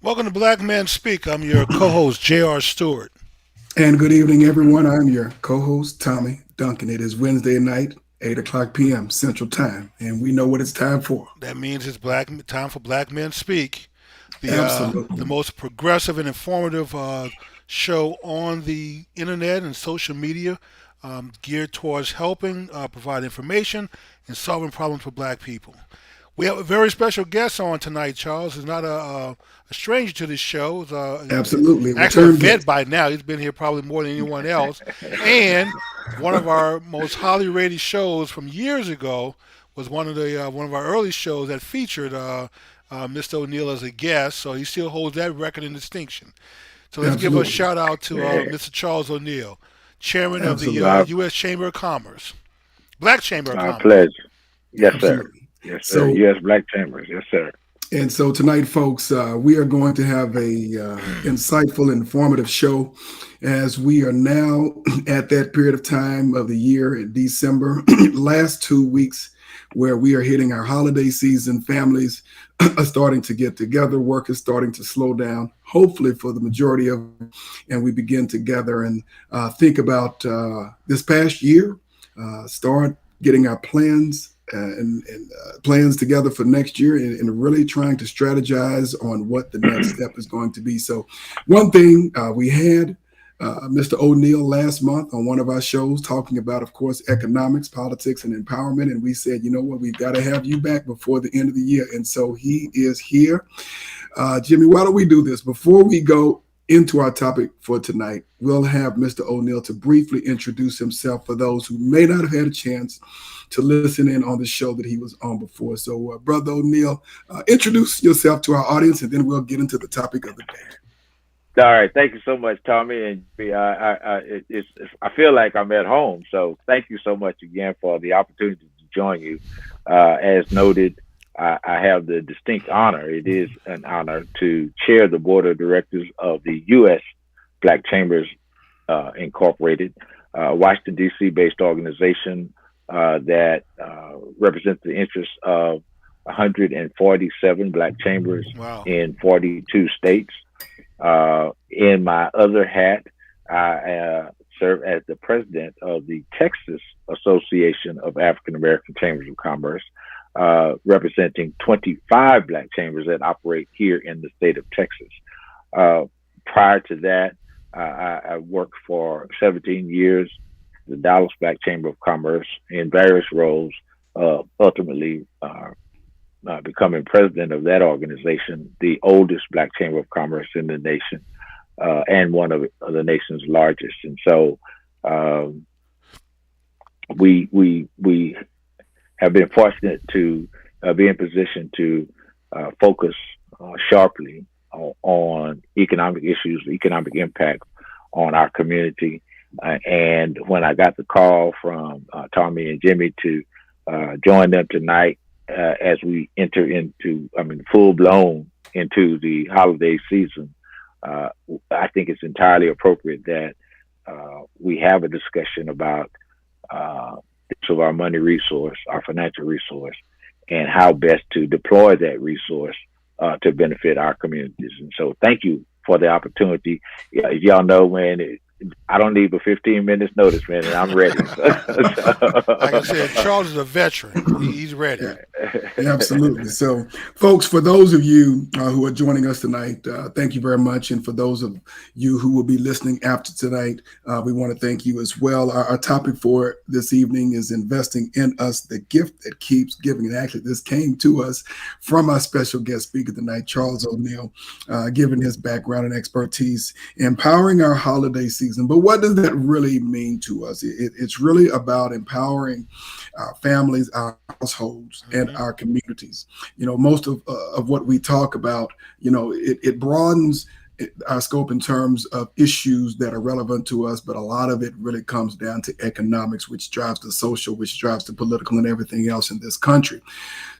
Welcome to Black Men Speak. I'm your co-host, J.R. Stewart. And good evening, everyone. I'm your co-host, Tommy Duncan. It is Wednesday night, 8 o'clock p.m. Central Time, and we know what it's time for. That means it's time for Black Men Speak, the Absolutely. most progressive and informative show on the internet and social media, geared towards helping provide information and solving problems for Black people. We have a very special guest on tonight, Charles. He's not a stranger to this show. He's Absolutely. actually a Return vet guest. by now. He's been here probably more than anyone else. And one of our most highly rated shows from years ago was one of our early shows that featured Mr. O'Neill as a guest. So he still holds that record in distinction. So let's give a Absolutely. shout out to Mr. Charles O'Neill, chairman of the Absolutely. U.S. Chamber of Commerce, Black Chamber of My Commerce. pleasure. Yes, sir. Absolutely. Yes, sir. So, U.S. Black Chambers. Yes, sir. and so tonight, folks, we are going to have a insightful, informative show as we are now at that period of time of the year in December, last 2 weeks, where we are hitting our holiday season. Families are starting to get together. Work is starting to slow down, hopefully for the majority of them. And we begin together and think about this past year, start getting our plans and plans together for next year and really trying to strategize on what the next step is going to be. So one thing we had Mr. O'Neill last month on one of our shows talking about, of course, economics, politics, and empowerment. And we said, you know what, we've got to have you back before the end of the year. And so he is here. Jimmy, why don't we do this? Before we go into our topic for tonight, we'll have Mr. O'Neill to briefly introduce himself for those who may not have had a chance to listen in on the show that he was on before. So, Brother O'Neill, introduce yourself to our audience, and then we'll get into the topic of the day. All right. Thank you so much, Tommy. And I feel like I'm at home. So thank you so much again for the opportunity to join you. As noted, I have the distinct honor. It is an honor to chair the board of directors of the U.S. Black Chambers Incorporated, Washington, D.C. based organization that represents the interests of 147 Black chambers Wow. in 42 states. In my other hat, I serve as the president of the Texas Association of African American Chambers of Commerce, representing 25 Black chambers that operate here in the state of Texas. Prior to that, I worked for 17 years the Dallas Black Chamber of Commerce in various roles, ultimately becoming president of that organization, the oldest Black Chamber of Commerce in the nation, and one of the nation's largest. And so we have been fortunate to be in position to focus sharply on economic issues, economic impact on our community. And when I got the call from Tommy and Jimmy to join them tonight as we enter into, full blown into the holiday season, I think it's entirely appropriate that we have a discussion about of our money resource, our financial resource, and how best to deploy that resource to benefit our communities. And so thank you for the opportunity. As y'all know, when I don't need but 15 minutes notice, man, and I'm ready. Like I said, Charles is a veteran. He's ready. Yeah. Absolutely. So, folks, for those of you who are joining us tonight, thank you very much. And for those of you who will be listening after tonight, we want to thank you as well. Our topic for this evening is investing in us, the gift that keeps giving. And actually, this came to us from our special guest speaker tonight, Charles O'Neill, given his background and expertise, empowering our holiday season. But what does that really mean to us? It's really about empowering our families, our households, and our communities. Most of what we talk about, it broadens our scope in terms of issues that are relevant to us, but a lot of it really comes down to economics, which drives the social, which drives the political, and everything else in this country.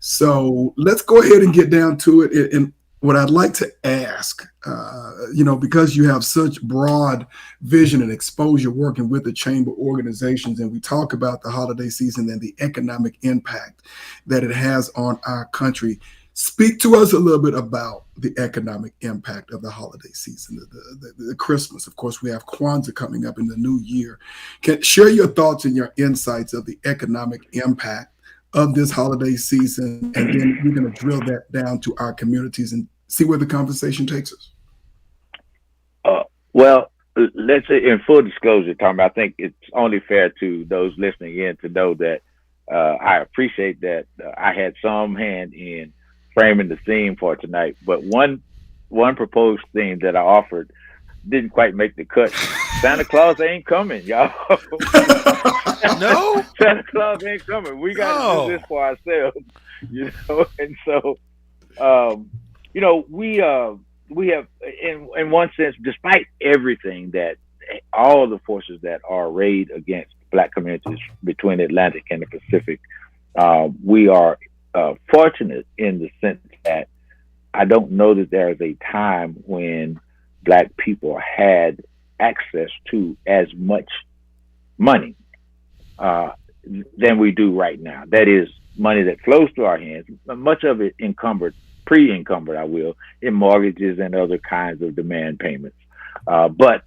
So let's go ahead and get down to it. And what I'd like to ask, because you have such broad vision and exposure working with the chamber organizations, and we talk about the holiday season and the economic impact that it has on our country, speak to us a little bit about the economic impact of the holiday season, the Christmas. Of course, we have Kwanzaa coming up in the new year. Share your thoughts and your insights of the economic impact of this holiday season, and then we're going to drill that down to our communities and see where the conversation takes us. Well, let's say in full disclosure, Tom, I think it's only fair to those listening in to know that I appreciate that I had some hand in framing the theme for tonight, but one proposed theme that I offered didn't quite make the cut. Santa Claus ain't coming, y'all. No, Santa Claus ain't coming. We got to do this for ourselves, And so, we have, in one sense, despite everything that all the forces that are arrayed against Black communities between the Atlantic and the Pacific, we are fortunate in the sense that I don't know that there is a time when Black people had access to as much money than we do right now. That is money that flows through our hands, much of it pre-encumbered, in mortgages and other kinds of demand payments. But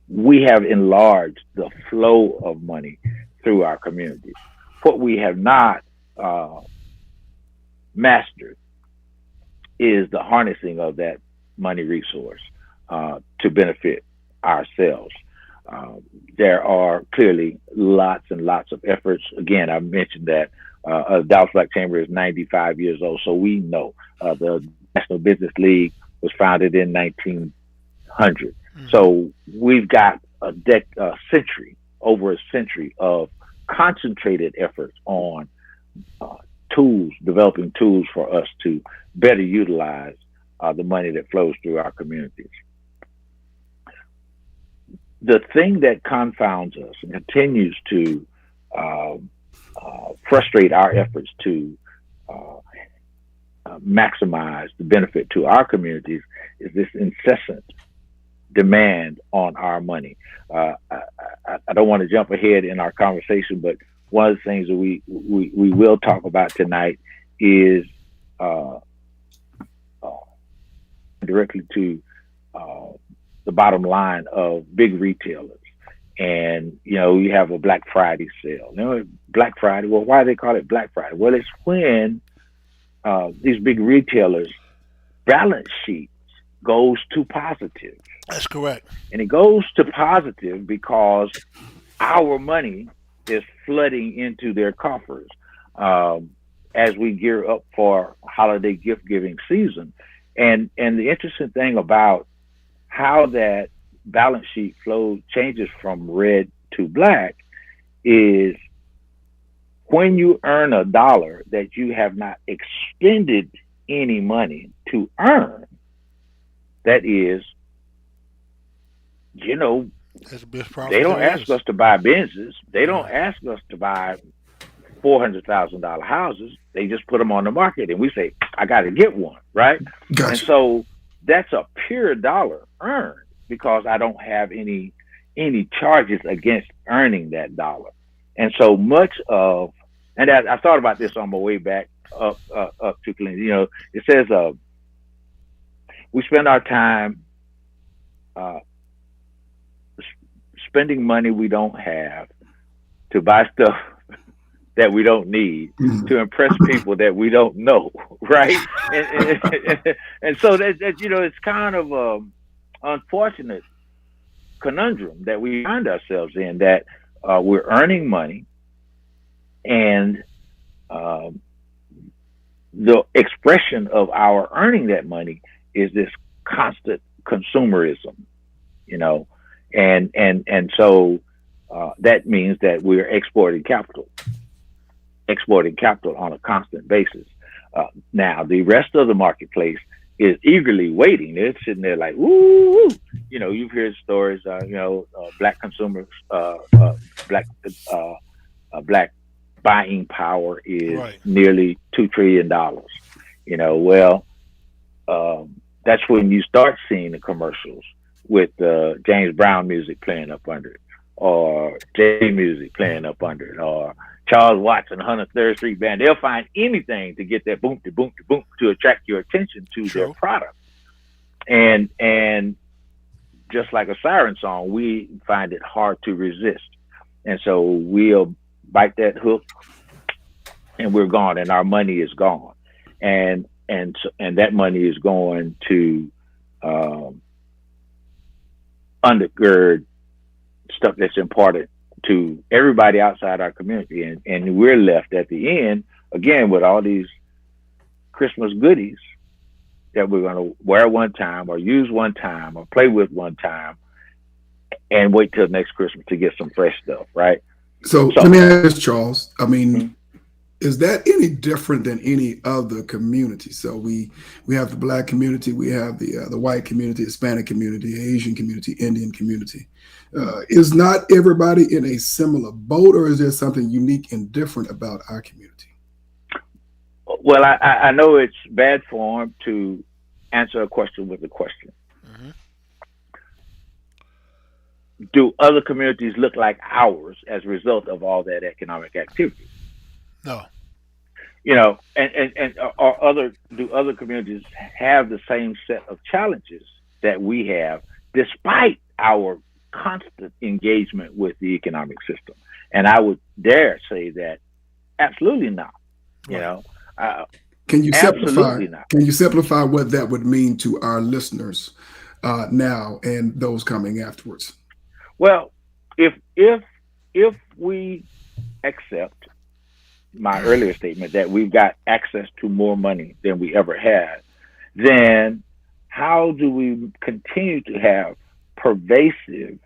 we have enlarged the flow of money through our communities. What we have not mastered is the harnessing of that money resource to benefit ourselves. There are clearly lots and lots of efforts. Again, I mentioned that Dallas Black Chamber is 95 years old, so we know the National Business League was founded in 1900. So we've got over a century of concentrated efforts on developing tools for us to better utilize the money that flows through our communities. The thing that confounds us and continues to frustrate our efforts to maximize the benefit to our communities is this incessant demand on our money. I don't want to jump ahead in our conversation, but one of the things that we will talk about tonight is directly to the bottom line of big retailers. And, you have a Black Friday sale. Black Friday, well, why do they call it Black Friday? Well, it's when these big retailers' balance sheets goes to positive. That's correct. And it goes to positive because our money is flooding into their coffers as we gear up for holiday gift giving season. And the interesting thing about how that balance sheet flow changes from red to black is when you earn $1 that you have not expended any money to earn, that is, That's the best problem. they don't ask us to buy Benzes. They don't ask us to buy $400,000 houses. They just put them on the market, and we say, I got to get one, right? Gotcha. And so that's a pure dollar earned because I don't have any charges against earning that dollar. And so much of, and I thought about this on my way back up to Clinton. It says we spend our time spending money we don't have to buy stuff that we don't need to impress people that we don't know, right? And so that it's kind of unfortunate conundrum that we find ourselves in, that we're earning money, and the expression of our earning that money is this constant consumerism, and so that means that we're exporting capital on a constant basis. Now, the rest of the marketplace is eagerly waiting. They're sitting there like, ooh, you've heard stories, black consumers, black buying power is nearly $2 trillion. That's when you start seeing the commercials with James Brown music playing up under it, or J music playing up under it, or Charles Watson, 103rd Street Band. They'll find anything to get that boom to boom to boom to attract your attention to their product. And just like a siren song, we find it hard to resist. And so we'll bite that hook and we're gone, and our money is gone. And that money is going to undergird stuff that's important to everybody outside our community, and we're left at the end again with all these Christmas goodies that we're going to wear one time, or use one time, or play with one time, and wait till next Christmas to get some fresh stuff, right? So let me ask Charles, is that any different than any other community? So we have the Black community, we have the white community, Hispanic community, Asian community, Indian community. Is not everybody in a similar boat, or is there something unique and different about our community? Well, I know it's bad form to answer a question with a question. Mm-hmm. Do other communities look like ours as a result of all that economic activity? No. And do other communities have the same set of challenges that we have, despite our constant engagement with the economic system? And I would dare say that absolutely not. Can you simplify? Can you simplify what that would mean to our listeners now and those coming afterwards? Well, if we accept my earlier statement that we've got access to more money than we ever had, then how do we continue to have pervasive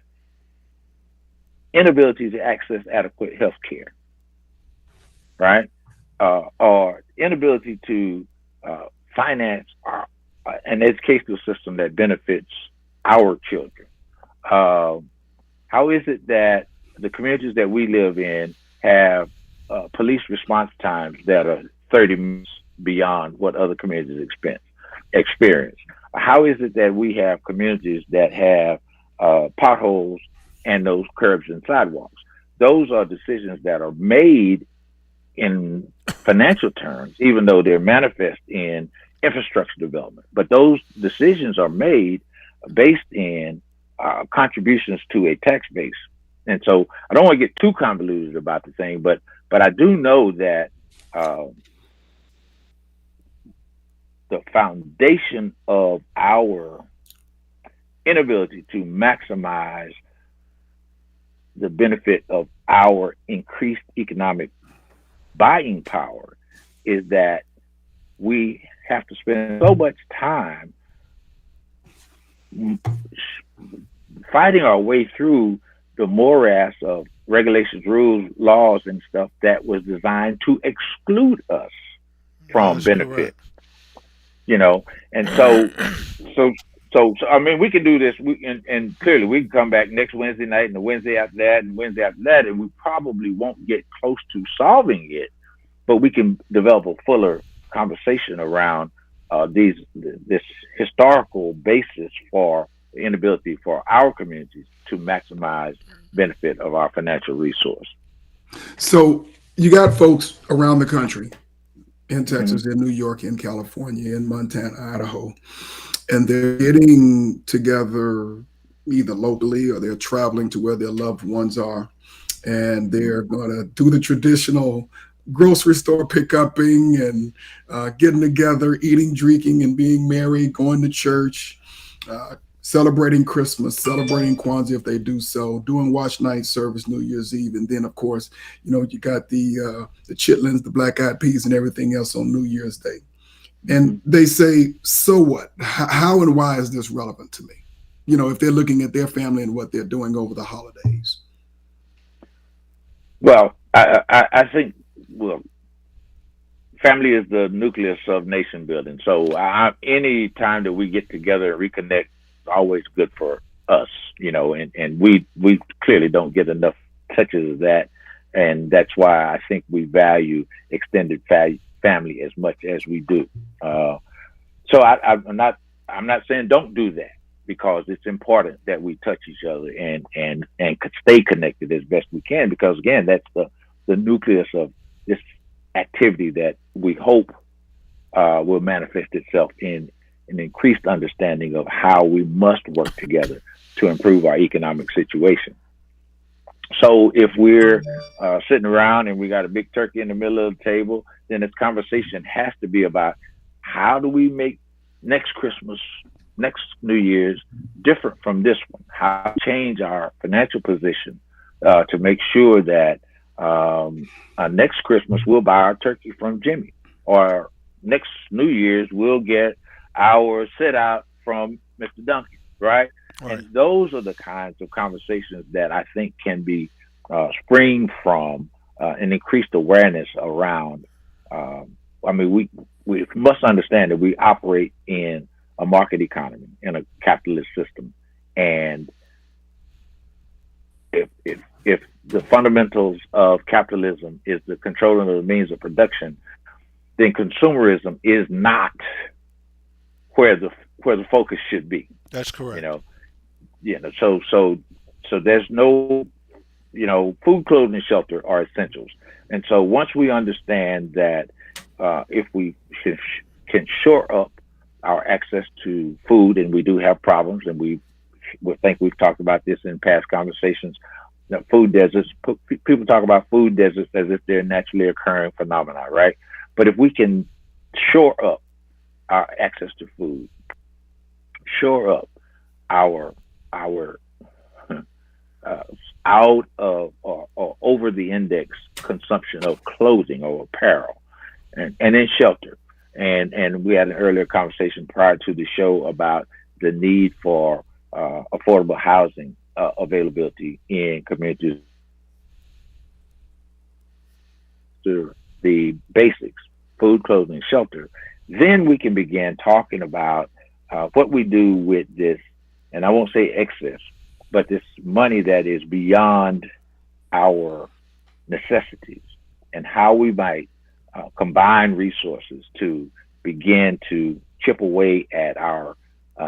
inability to access adequate health care, right? Or inability to finance an educational system that benefits our children? How is it that the communities that we live in have police response times that are 30 minutes beyond what other communities experience? How is it that we have communities that have potholes and those curbs and sidewalks? Those are decisions that are made in financial terms, even though they're manifest in infrastructure development. But those decisions are made based in contributions to a tax base. And so I don't want to get too convoluted about the thing, but I do know that the foundation of our inability to maximize the benefit of our increased economic buying power is that we have to spend so much time fighting our way through the morass of regulations, rules, laws, and stuff that was designed to exclude us from benefit. And so I mean, we can do this, and clearly we can come back next Wednesday night and the Wednesday after that and Wednesday after that, and we probably won't get close to solving it, but we can develop a fuller conversation around this historical basis for the inability for our communities to maximize benefit of our financial resource. So you got folks around the country, in Texas, in New York, in California, in Montana, Idaho, and they're getting together either locally or they're traveling to where their loved ones are. And they're going to do the traditional grocery store pickupping and getting together, eating, drinking, and being merry, going to church, celebrating Christmas, celebrating Kwanzaa if they do so, doing watch night service New Year's Eve, and then of course, you got the chitlins, the black eyed peas, and everything else on New Year's Day. And they say, so what? How and why is this relevant to me? If they're looking at their family and what they're doing over the holidays. Well, I think, family is the nucleus of nation building. So any time that we get together and reconnect, is always good for us, and we clearly don't get enough touches of that. And that's why I think we value extended family as much as we do. So I'm not saying don't do that, because it's important that we touch each other and stay connected as best we can, because again, that's the nucleus of this activity that we hope will manifest itself in an increased understanding of how we must work together to improve our economic situation. So if we're sitting around and we got a big turkey in the middle of the table, then this conversation has to be about how do we make next Christmas, next New Year's different from this one? How to change our financial position to make sure that next Christmas we'll buy our turkey from Jimmy, or next New Year's we'll get our sit out from Mr. Duncan, right? And those are the kinds of conversations that I think can be spring from an increased awareness around. We must understand that we operate in a market economy, in a capitalist system, and if the fundamentals of capitalism is the controlling of the means of production, then consumerism is not where the focus should be. That's correct. So there's no, food, clothing, and shelter are essentials. And so once we understand that if we can shore up our access to food, and we do have problems, and we think we've talked about this in past conversations, food deserts, people talk about food deserts as if they're naturally occurring phenomena, right? But if we can shore up our access to food, shore up our out of or over the index consumption of clothing or apparel, and then shelter. And we had an earlier conversation prior to the show about the need for affordable housing availability in communities. To the basics, food, clothing, shelter. Then we can begin talking about what we do with this, and I won't say excess, but this money that is beyond our necessities, and how we might combine resources to begin to chip away at our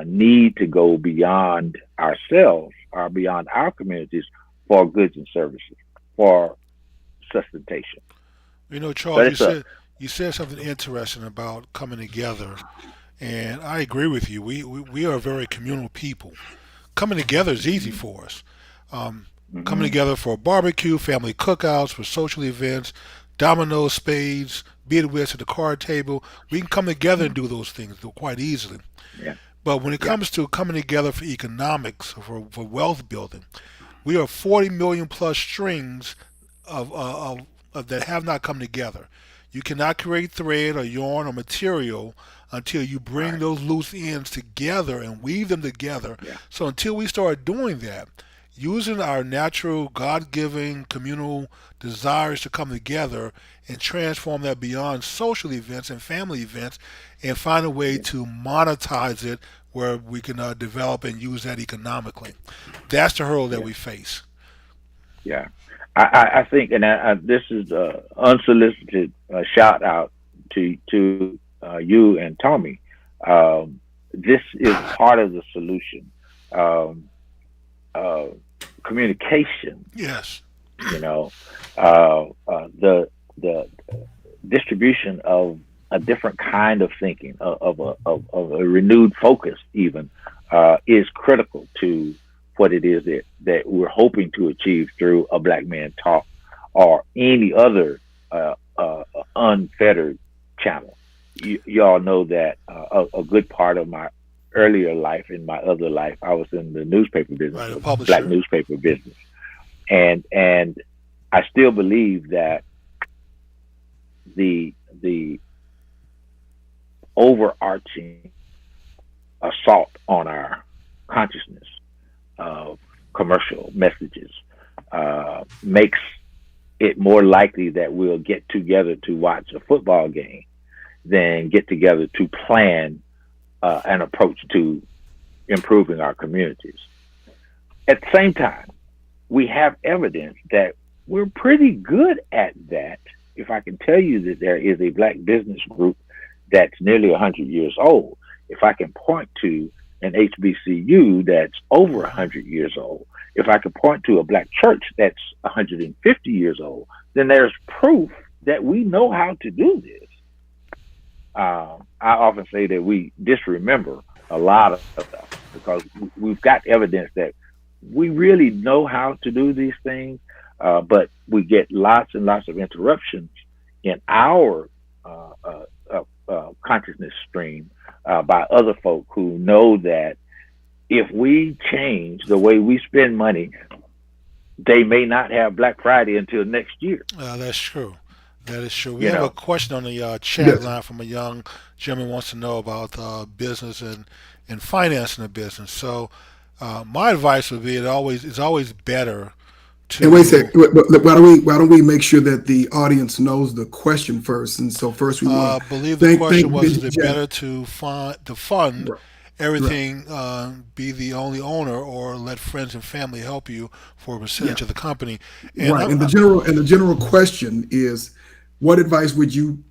need to go beyond ourselves or beyond our communities for goods and services, for sustentation. Charles, you said something interesting about coming together, and I agree with you. We are a very communal people. Coming together is easy for us. Coming together for a barbecue, family cookouts, for social events, dominoes, spades, beer whist at the card table. We can come together and do those things quite easily. Yeah. But when it comes to coming together for economics, for wealth building, we are 40 million plus strings of that have not come together. You cannot create thread or yarn or material until you bring those loose ends together and weave them together. Yeah. So until we start doing that, using our natural, God-given communal desires to come together and transform that beyond social events and family events, and find a way to monetize it where we can develop and use that economically. That's the hurdle that we face. Yeah. I think, and this is unsolicited shout out to you and Tommy. This is part of the solution. Communication. Yes. The distribution of a different kind of thinking, of a renewed focus, even is critical to what it is that we're hoping to achieve through a Black Man Talk or any other unfettered channel. Y'all know that a good part of my earlier life, in my other life, I was in the newspaper business, Right, a publisher. Black newspaper business, and I still believe that the overarching assault on our consciousness of commercial messages makes it more likely that we'll get together to watch a football game than get together to plan an approach to improving our communities. At the same time, we have evidence that we're pretty good at that. If I can tell you that there is a Black business group that's nearly 100 years old, if I can point to an HBCU that's over 100 years old, if I can point to a Black church that's 150 years old, then there's proof that we know how to do this. I often say that we disremember a lot of stuff because we've got evidence that we really know how to do these things, but we get lots and lots of interruptions in our consciousness stream by other folk who know that if we change the way we spend money, they may not have Black Friday until next year. That's true. That is true. We You have know. a question on the chat Yes. line from a young gentleman who wants to know about business and financing a business. So my advice would be it's always better to. And wait a sec. Why don't we make sure that the audience knows the question first? And so first we want I to believe the question was: Is Bishop it Jack. better to fund Right. everything, be the only owner, or let friends and family help you for a percentage of the company? And Right. And the general question is, what advice would you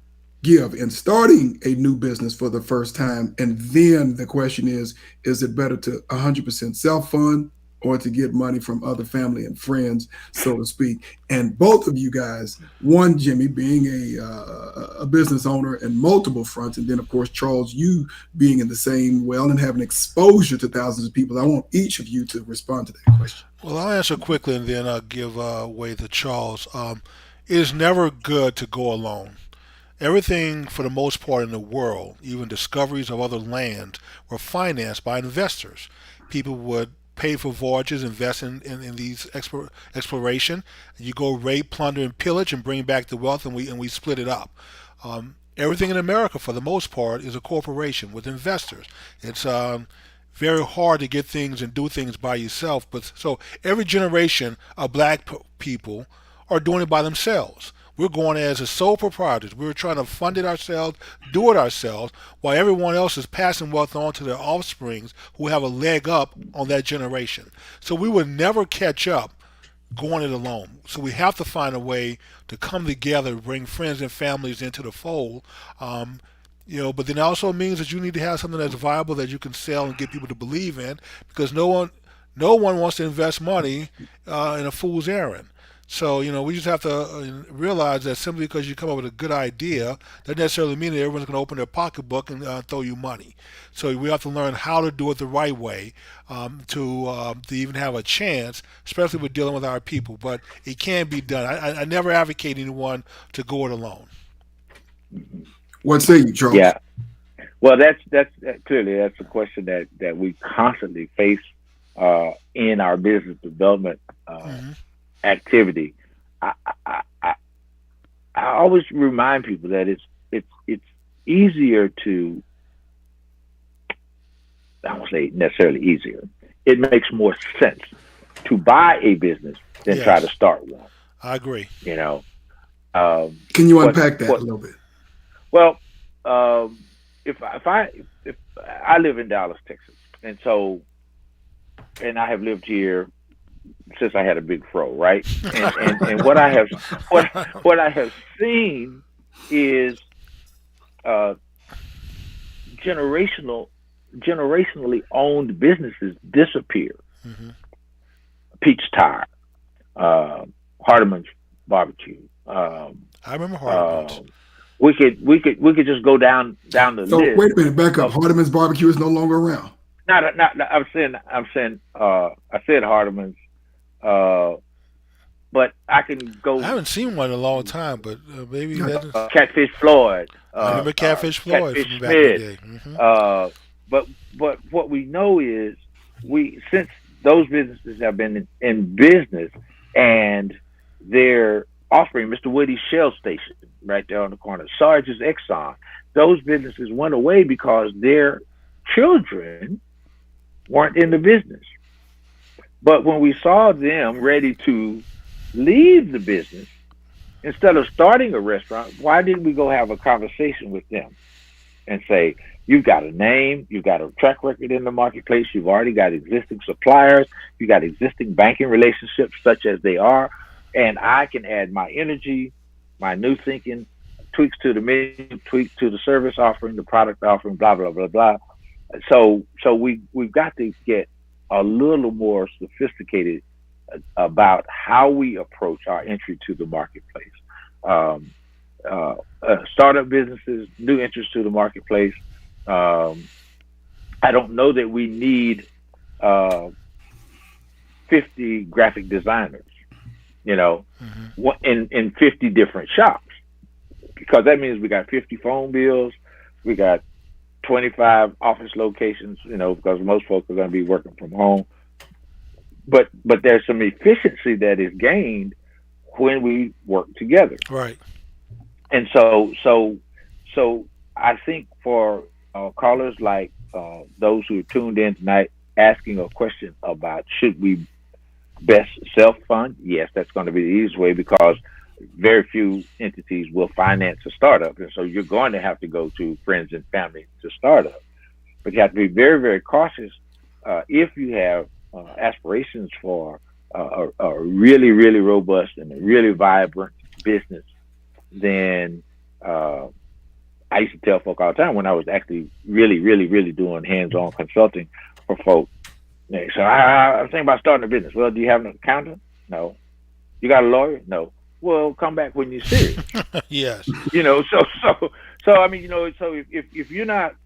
give in starting a new business for the first time? And then the question is it better to 100% self-fund or to get money from other family and friends, so to speak? And both of you guys, one, Jimmy, being a business owner in multiple fronts, and then of course, Charles, you being in the same well and having exposure to thousands of people. I want each of you to respond to that question. Well, I'll answer quickly and then I'll give way to Charles. It is never good to go alone. Everything, for the most part, in the world, even discoveries of other lands, were financed by investors. People would pay for voyages, invest in these exploration. You go raid, plunder, and pillage, and bring back the wealth, and we split it up. Everything in America, for the most part, is a corporation with investors. It's very hard to get things and do things by yourself. But so every generation of Black people are doing it by themselves. We're going as a sole proprietors. We're trying to fund it ourselves, do it ourselves, while everyone else is passing wealth on to their offsprings who have a leg up on that generation. So we would never catch up going it alone. So we have to find a way to come together, bring friends and families into the fold. But then it also means that you need to have something that's viable that you can sell and get people to believe in, because no one wants to invest money in a fool's errand. So, we just have to realize that simply because you come up with a good idea doesn't necessarily mean that everyone's going to open their pocketbook and throw you money. So we have to learn how to do it the right way to even have a chance, especially with dealing with our people. But it can be done. I never advocate anyone to go it alone. What say you, Charles? Yeah. Well, that's clearly that's a question that we constantly face in our business development activity. I always remind people that it's easier to, I won't say necessarily easier. It makes more sense to buy a business than try to start one. I agree. Can you unpack that a little bit? Well, if I live in Dallas, Texas, and I have lived here since I had a big fro, right? And what I have seen is generationally owned businesses disappear. Mm-hmm. Peach Tire, Hardeman's Barbecue. I remember Hardeman's. We could just go down the So list. wait a minute, back up. Hardeman's Barbecue is no longer around. not. I said Hardeman's, uh, but I can I go haven't seen one in a long time, but maybe that is. Catfish Floyd, I remember Catfish Floyd Catfish from back in the Smith. day. Hmm. Uh, but what we know is since those businesses have been in business and they're offering Mr. Woody's Shell Station right there on the corner, Sarge's Exxon, those businesses went away because their children weren't in the business. But when we saw them ready to leave the business, instead of starting a restaurant, why didn't we go have a conversation with them and say, you've got a name, you've got a track record in the marketplace, you've already got existing suppliers, you got existing banking relationships, such as they are, and I can add my energy, my new thinking, tweaks to the menu, tweaks to the service offering, the product offering, blah blah blah blah. So we've got to get a little more sophisticated about how we approach our entry to the marketplace. Um, Startup businesses, new entrants to the marketplace. Um, I don't know that we need uh, 50 graphic designers, you know, Hmm. in 50 different shops, because that means we got 50 phone bills, we got 25 office locations, you know, because most folks are going to be working from home. But there's some efficiency that is gained when we work together. Right. And so I think for callers like those who are tuned in tonight, asking a question about should we best self fund, yes, that's going to be the easiest way, because very few entities will finance a startup, and so you're going to have to go to friends and family to start up. But you have to be very, very cautious if you have aspirations for a really, really robust and a really vibrant business. Then I used to tell folk all the time, when I was actually really, really, really doing hands-on consulting for folk. So I'm thinking about starting a business. Well, do you have an accountant? No. You got a lawyer? No. Well, come back when you're serious. Yes. You know, so I mean, you know, so if you're not,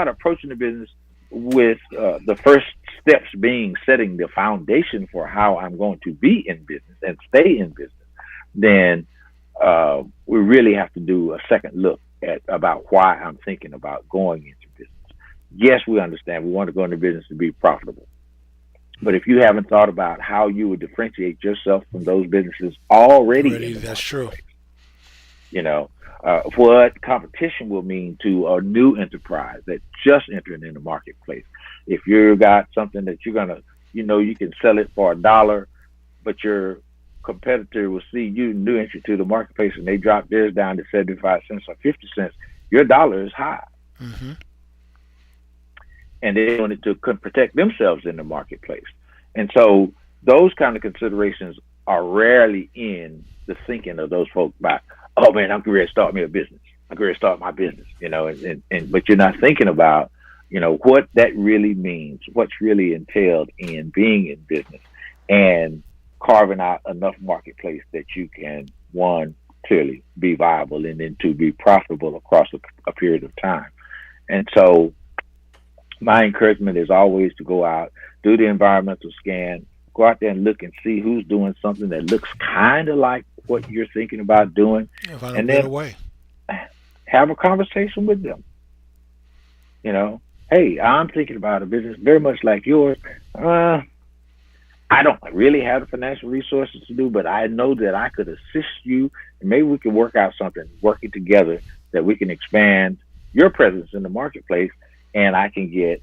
approaching the business with the first steps being setting the foundation for how I'm going to be in business and stay in business, then we really have to do a second look at about why I'm thinking about going into business. Yes, we understand we want to go into business to be profitable. But if you haven't thought about how you would differentiate yourself from those businesses already Already, in the that's true. marketplace, you know, what competition will mean to a new enterprise that just entered in the marketplace. If you got something that you're gonna, you know, you can sell it for $1, but your competitor will see you new entry to the marketplace and they drop theirs down to 75 cents or 50 cents, your dollar is high. Hmm. And they wanted to protect themselves in the marketplace. And so those kind of considerations are rarely in the thinking of those folks about, oh man, I'm ready to start me a business. I'm ready to start my business, you know, and but you're not thinking about, you know, what that really means, what's really entailed in being in business and carving out enough marketplace that you can, one, clearly be viable, and then two, be profitable across a period of time. And so my encouragement is always to go out, do the environmental scan, go out there and look and see who's doing something that looks kind of like what you're thinking about doing, Yeah, find a and better then way. have a conversation with them. You know, hey, I'm thinking about a business very much like yours. I don't really have the financial resources to do, but I know that I could assist you, and maybe we can work out something, working together, that we can expand your presence in the marketplace, and I can get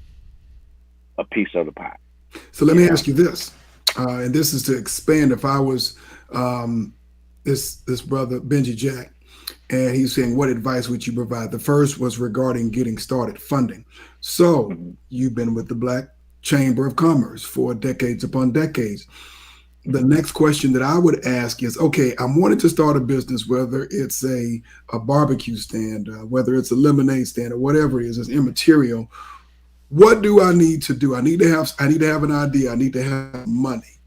a piece of the pie. So let You me know, ask you this, and this is to expand. If I was this brother Benji Jack, and he's saying, what advice would you provide? The first was regarding getting started funding. So Mhm. you've been with the Black Chamber of Commerce for decades upon decades. The next question that I would ask is, okay, I'm wanting to start a business, whether it's a barbecue stand, whether it's a lemonade stand, or whatever it is, it's immaterial. What do I need to do? I need to have an idea. I need to have money.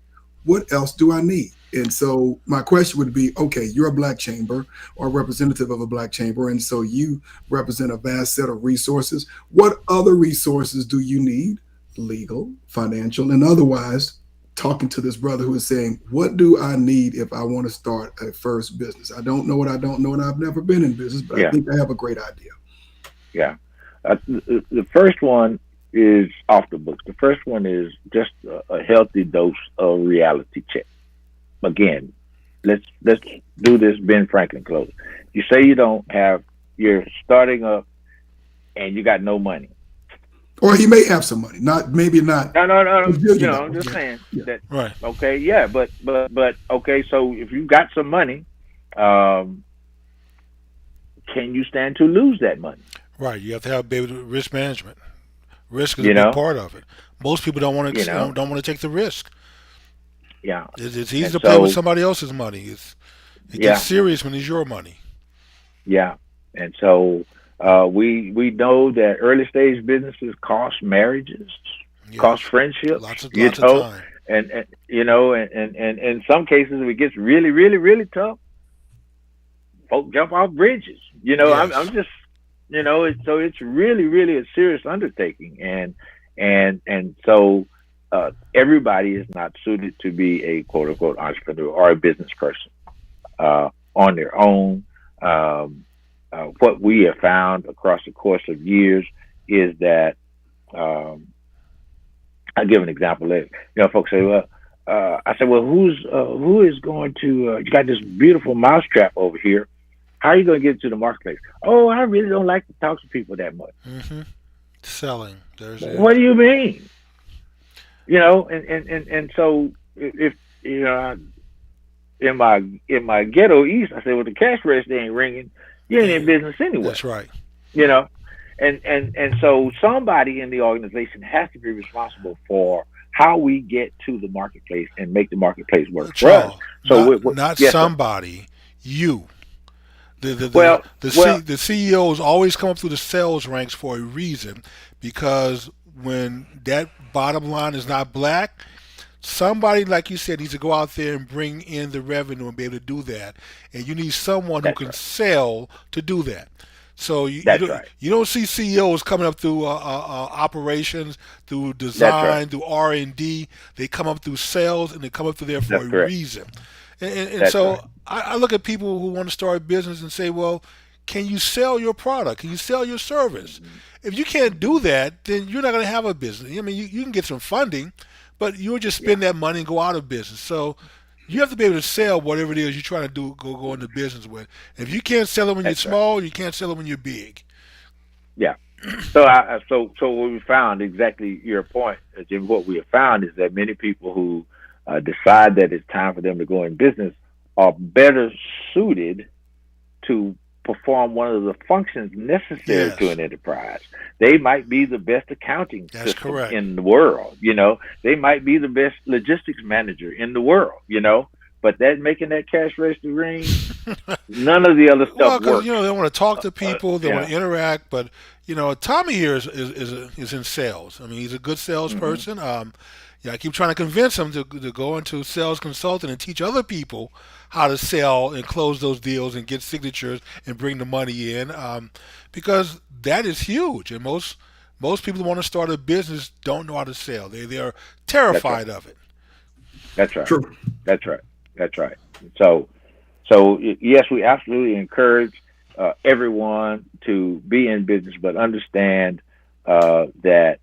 What else do I need? And so my question would be, okay, you're a Black chamber or representative of a Black chamber, and so you represent a vast set of resources. What other resources do you need legal, financial, and otherwise, talking to this brother who is saying, what do I need if I want to start a first business? I don't know what I don't know, and I've never been in business, but I Yeah, think I have a great idea. yeah. The first one is off the books. The first one is just a healthy dose of reality check. Again, let's do this Ben Franklin close. You say you don't have, you're starting up and you got no money. Or he may have some money, maybe not No, no, no. a billion I'm dollars. just saying Yeah. that. Right. Okay, yeah, but okay. So if you got some money, um, can you stand to lose that money? Right. You have to have baby risk management. Risk is a You big know, part of it. Most people don't want you to know, don't want to take the risk. yeah. It's easy And to play with so, somebody else's money. It gets yeah, serious when it's your money. yeah. And so we know that early stage businesses cost marriages, cost Yes. friendships, Lots of time. and and in some cases if it gets really, really, really tough, folk jump off bridges. I'm Yes. just so it's really, really a serious undertaking, and so everybody is not suited to be a quote unquote entrepreneur or a business person on their own. What we have found across the course of years is that I'll give an example. Folks say, well, I said, well, who is going to? You got this beautiful mousetrap over here. How are you going to get it to the marketplace? Oh, I really don't like to talk to people that much. Hmm. Selling. There's What do you mean? And so if in my ghetto east, I said, well, the cash register ain't ringing. You ain't in business anyway. That's right. You know, and so somebody in the organization has to be responsible for how we get to the marketplace and make the marketplace work for us. Charles, So not yes, sir. somebody. You. Well, The CEOs always come up through the sales ranks for a reason, because when that bottom line is not black, somebody like you said needs to go out there and bring in the revenue and be able to do that, and you need someone who that's can right. sell to do that. So That's right. you don't see CEOs coming up through operations, through That's right. design, through R&D. They come up through sales, and they come up through there for That's a correct. reason. And That's right. so I look at people who want to start a business and say, well, can you sell your product? Can you sell your service? If you can't do that, then you're not going to have a business. I mean, you can get some funding, but you'll just Yeah. spend that money and go out of business. So you have to be able to sell whatever it is you're trying to do, go into business with. If you can't sell it when you're That's right. small, you can't sell it when you're big. Yeah. So what we found, exactly your point, Jim. What we have found is that many people who decide that it's time for them to go in business are better suited to perform one of the functions necessary to Yes, an enterprise. They might be the best accounting that's system correct. in the world. They might be the best logistics manager in the world. But that making that cash register ring, none of the other Well, stuff because works. they want to talk to people, they want Yeah. to interact, but Tommy here is in sales. I mean, he's a good Hmm. salesperson. Yeah, I keep trying to convince him to go into sales consulting and teach other people how to sell and close those deals and get signatures and bring the money in, because that is huge. And most people who want to start a business don't know how to sell. They are That's right. terrified of it. That's right. True. That's right. That's right. So yes, we absolutely encourage everyone to be in business, but understand that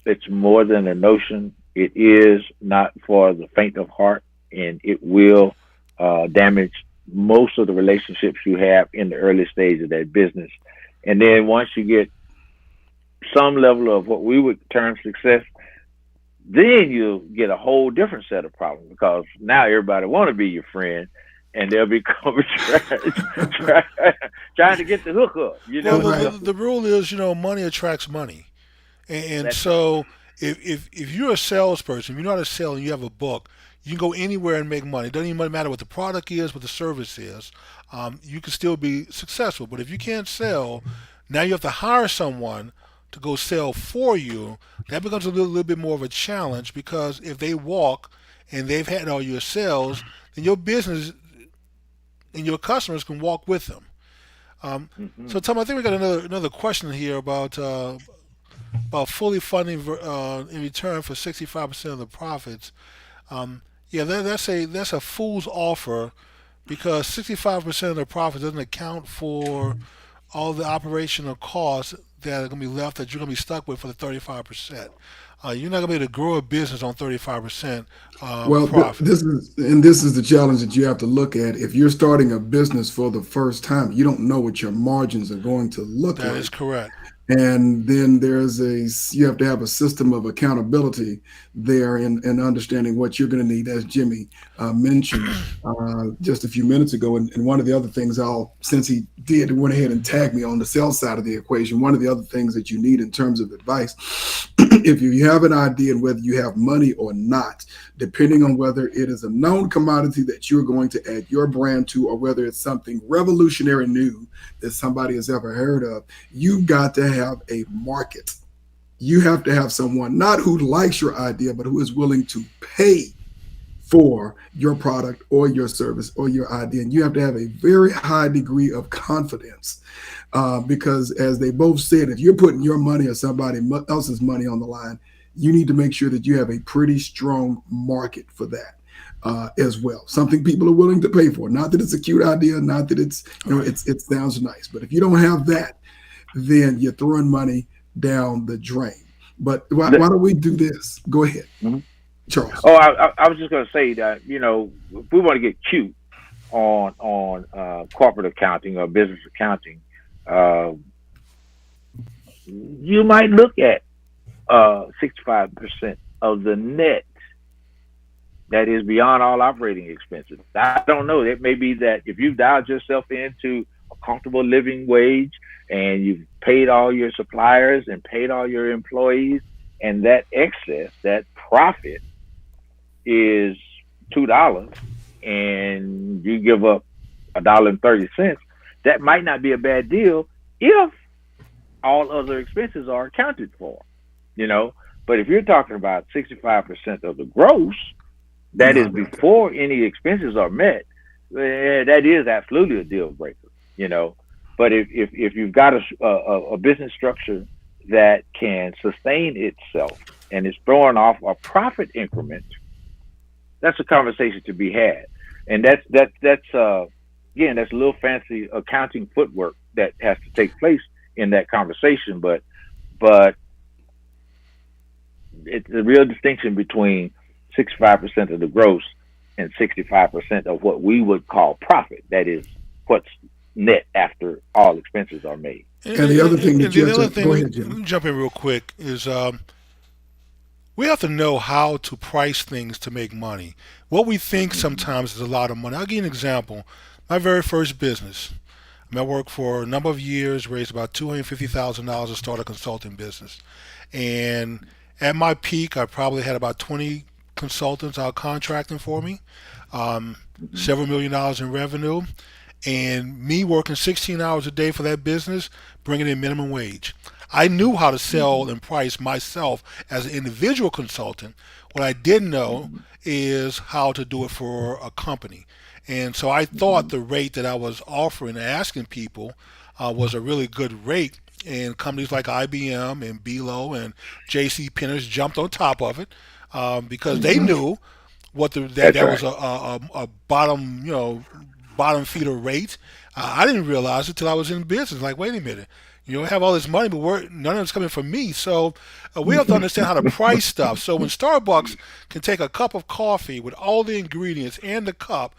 it's more than a notion. It is not for the faint of heart, and it will damage most of the relationships you have in the early stage of that business. And then once you get some level of what we would term success, then you'll get a whole different set of problems, because now everybody want to be your friend, and they'll be coming trying to get the hookup. Well, Right. the rule is, money attracts money. And That's right. so if you're a salesperson, if you're not a sales and you have a book, you can go anywhere and make money. It doesn't even matter what the product is, what the service is. You can still be successful. But if you can't sell, now you have to hire someone to go sell for you. That becomes a little bit more of a challenge, because if they walk and they've had all your sales, then your business and your customers can walk with them. Um, Hmm. so, Tom, I think we got another question here about about fully funding in return for 65% of the profits. Um, yeah, that's a fool's offer because 65% of the profits doesn't account for all the operational costs that are going to be left that you're going to be stuck with for the 35%. You're not going to be able to grow a business on 35% Well, profit. this is the challenge that you have to look at. If you're starting a business for the first time, you don't know what your margins are going to look That is like. correct. And then you have to have a system of accountability there and understanding what you're going to need, as Jimmy mentioned just a few minutes ago. And one of the other things since he went ahead and tagged me on the sales side of the equation, one of the other things that you need in terms of advice, if you have an idea and whether you have money or not, depending on whether it is a known commodity that you're going to add your brand to, or whether it's something revolutionary new that somebody has ever heard of, you've got to have a market. You have to have someone not who likes your idea, but who is willing to pay for your product or your service or your idea. And you have to have a very high degree of confidence because, as they both said, if you're putting your money or somebody else's money on the line, you need to make sure that you have a pretty strong market for that. As well, something people are willing to pay for. Not that it's a cute idea, not that it's All right. it sounds nice, but if you don't have that, then you're throwing money down the drain. But why don't we do this? Go ahead, Mhm. Charles. Oh, I was just going to say that if we want to get cute on corporate accounting or business accounting, uh, you might look at 65% of the net that is beyond all operating expenses. I don't know. It may be that if you've dialed yourself into a comfortable living wage and you've paid all your suppliers and paid all your employees, and that excess, that profit is $2, and you give up $1.30, that might not be a bad deal if all other expenses are accounted for, you know. But if you're talking about 65% of the gross, that No, is before any expenses are met, that is absolutely a deal breaker, you know. But if you've got a business structure that can sustain itself and is throwing off a profit increment, that's a conversation to be had. And that's again, that's a little fancy accounting footwork that has to take place in that conversation. But it's a real distinction between 65% of the gross and 65% of what we would call profit. That is what's net after all expenses are made. and the other thing And that you the have other to thing, go let ahead, Jimmy. me jump in real quick, is we have to know how to price things to make money. What we think sometimes is a lot of money. I'll give you an example. My very first business, I worked for a number of years, raised about $250,000 to start a consulting business. And at my peak, I probably had about 20 consultants out contracting for me, um, Mm-hmm. several million dollars in revenue, and me working 16 hours a day for that business, bringing in minimum wage. I knew how to sell Mm-hmm. and price myself as an individual consultant. What I didn't know Mm-hmm. is how to do it for a company. And so I thought Mm-hmm. the rate that I was offering and asking people was a really good rate. And companies like IBM and Belo and JC Penney jumped on top of it because they Mm-hmm. knew That's that was right. a bottom bottom feeder rate. I didn't realize it till I was in business. Like, wait a minute, I have all this money, but none of it's coming from me. So we have to understand how to price stuff. So when Starbucks can take a cup of coffee with all the ingredients and the cup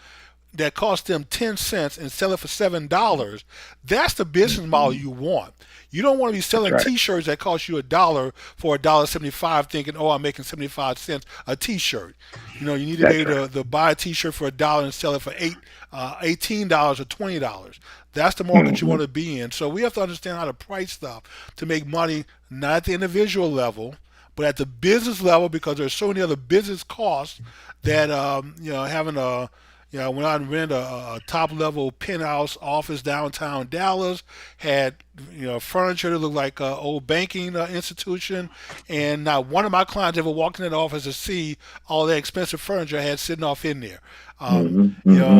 that cost them 10 cents and sell it for $7, that's the business model Mm-hmm. you want. You don't want to be That's selling right. T-shirts that cost you $1 for $1.75, thinking, "Oh, I'm making 75 cents a T-shirt." You need to be That's able right. to buy a T-shirt for $1 and sell it for $18 or $20. That's the market you Mm-hmm. want to be in. So we have to understand how to price stuff to make money, not at the individual level, but at the business level, because there's so many other business costs that having You know, I went out and rented a top level penthouse office downtown Dallas. Had furniture that looked like an old banking institution, and not one of my clients ever walked in that office to see all that expensive furniture I had sitting off in there.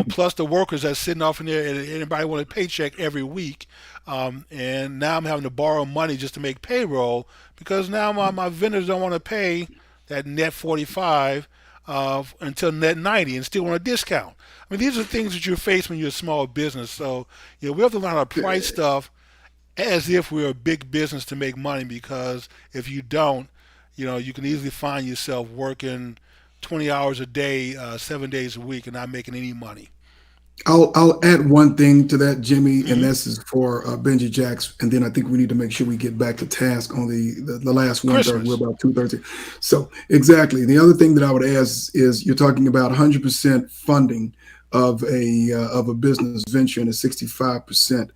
Plus the workers that's sitting off in there, and anybody want a paycheck every week. And now I'm having to borrow money just to make payroll because now my vendors don't want to pay that net 45 until net 90 and still want a discount. I mean, these are things that you face when you're a small business. So, we have to learn how to price stuff as if we're a big business to make money because if you don't, you can easily find yourself working 20 hours a day, 7 days a week and not making any money. I'll add one thing to that, Jimmy, and Hmm. this is for Benji Jacks, and then I think we need to make sure we get back to task on the last 1/3. We're Christmas. about 2/3. So exactly. The other thing that I would ask is you're talking about 100% funding of a business venture and a 65%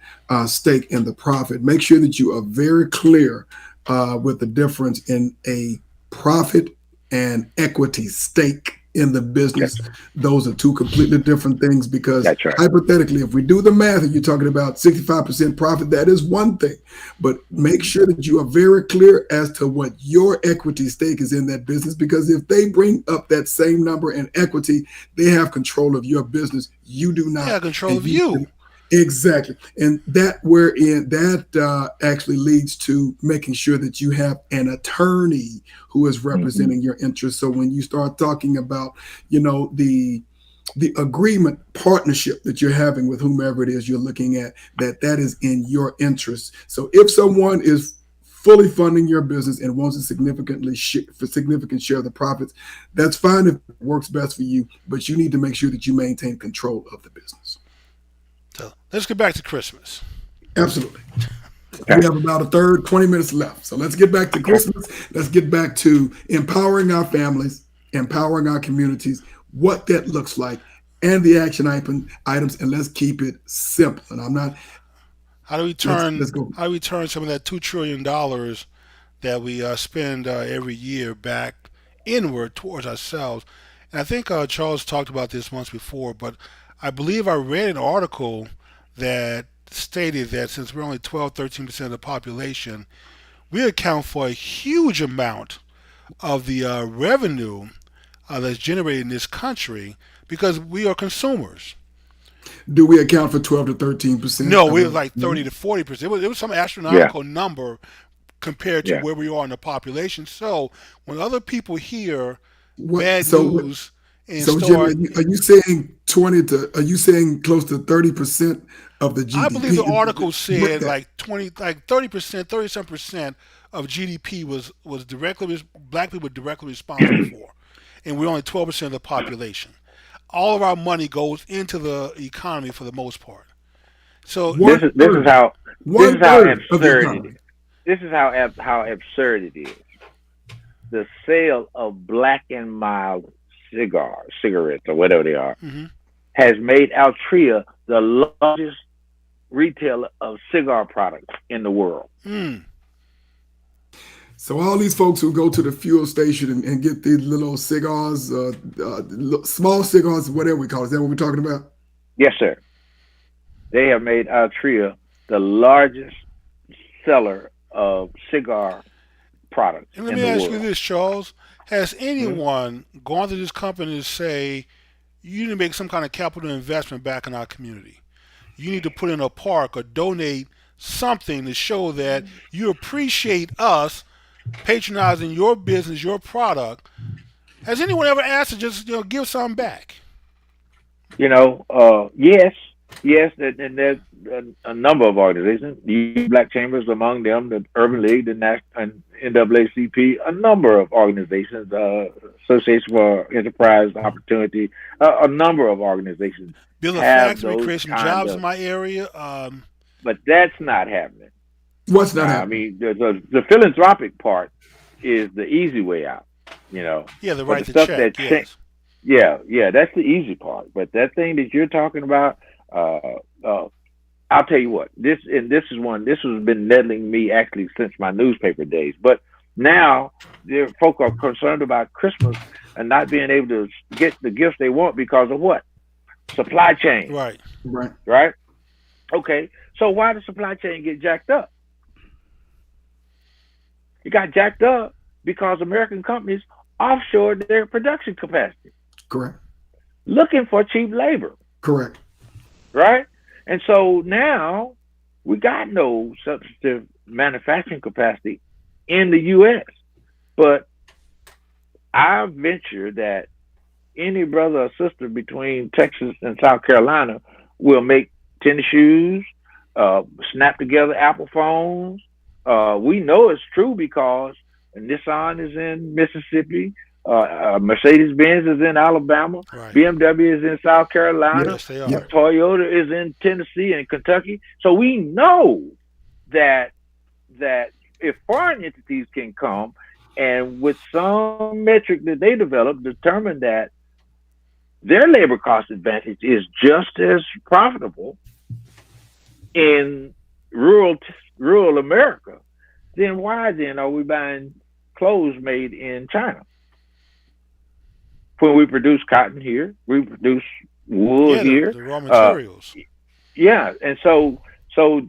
stake in the profit. Make sure that you are very clear with the difference in a profit and equity stake in the business. That's, Those are two completely different things because that's right. hypothetically, if we do the math and you're talking about 65% profit, that is one thing. But make sure that you are very clear as to what your equity stake is in that business because if they bring up that same number in equity, they have control of your business. You do They have not. control And of you. exactly. And that actually leads to making sure that you have an attorney who is Hmm. representing your interests. So when you start talking about, the agreement partnership that you're having with whomever it is you're looking at, that is in your interest. So if someone is fully funding your business and wants a significant share of the profits, that's fine if it works best for you, but you need to make sure that you maintain control of the business. So let's get back to Christmas. Absolutely. We Okay. have about a third, 20 minutes left. So let's get back to Okay. Christmas. Let's get back to empowering our families, empowering our communities, what that looks like, and the items, and let's keep it simple. And I'm not, How do we let's turn go. how do we turn some of that $2 trillion that we spend every year back inward towards ourselves? And I think Charles talked about this once before, but I believe I read an article that stated that since we're only 12, 13% of the population, we account for a huge amount of the revenue that's generated in this country because we are consumers. Do we account for 12 to 13% No, of we were the like 30 to 40%. It was some Yeah. astronomical number compared to Yeah. where we are in the population. So when other people hear what? bad news and So Jimmy, start, are you saying 20 to? Are you saying close to 30% of the I believe the GDP? article What said that? like 20, like 30%, 30 some percent of GDP was black people were directly responsible for, and we're only 12% of the population. All of our money goes into the economy for the most part. So One This is this is third, how this is one how third of the absurd it is. economy. This is how absurd it is. The sale of Black and Mild cigarettes, or whatever they are, mhm. has made Altria the largest retailer of cigar products in the world. mm, So all these folks who go to the fuel station and get these little cigars, small cigars, whatever we call it, is that what we're talking about? Yes, sir. They have made Altria the largest seller of cigar products and let in me the ask you world. this, Charles: has Mhm. anyone gone to this company to say you need to make some kind of capital investment back in our community? You need to put in a park or donate something to show that you appreciate us patronizing your business, your product. Has anyone ever asked to just give something back? Yes, yes, and there's a number of organizations. The Black Chambers among them, the Urban League, the and NAACP, a number of organizations, Association for Enterprise Opportunity, a number of organizations Build a have factory, those create some kind jobs in of, my area. but that's not happening. What's not I happening? mean, the philanthropic part is the easy way out, Yeah, the but right the to stuff that check. Yes. yeah, yeah, that's the easy part. But that thing that you're talking about, uh, uh, I'll tell you what. This has been nettling me actually since my newspaper days. But now, there folk are concerned about Christmas and not being able to get the gifts they want because of what? Supply chain, Right. Right. right? Okay, so why did supply chain get jacked up? It got jacked up because American companies offshored their production capacity, Correct. looking for cheap labor, Correct. right? And so now we got no substantive manufacturing capacity in the U.S. But I venture that any brother or sister between Texas and South Carolina will make tennis shoes, snap together Apple phones. We know it's true because Nissan is in Mississippi, Mercedes Benz is in Alabama, Right. BMW is in South Carolina, Yes, they are. Yeah. Toyota is in Tennessee and Kentucky. So we know that if foreign entities can come and with some metric that they develop determine that their labor cost advantage is just as profitable in rural America, then why then are we buying clothes made in China? When we produce cotton here, we produce wool Yeah, here. the raw materials. Yeah, and so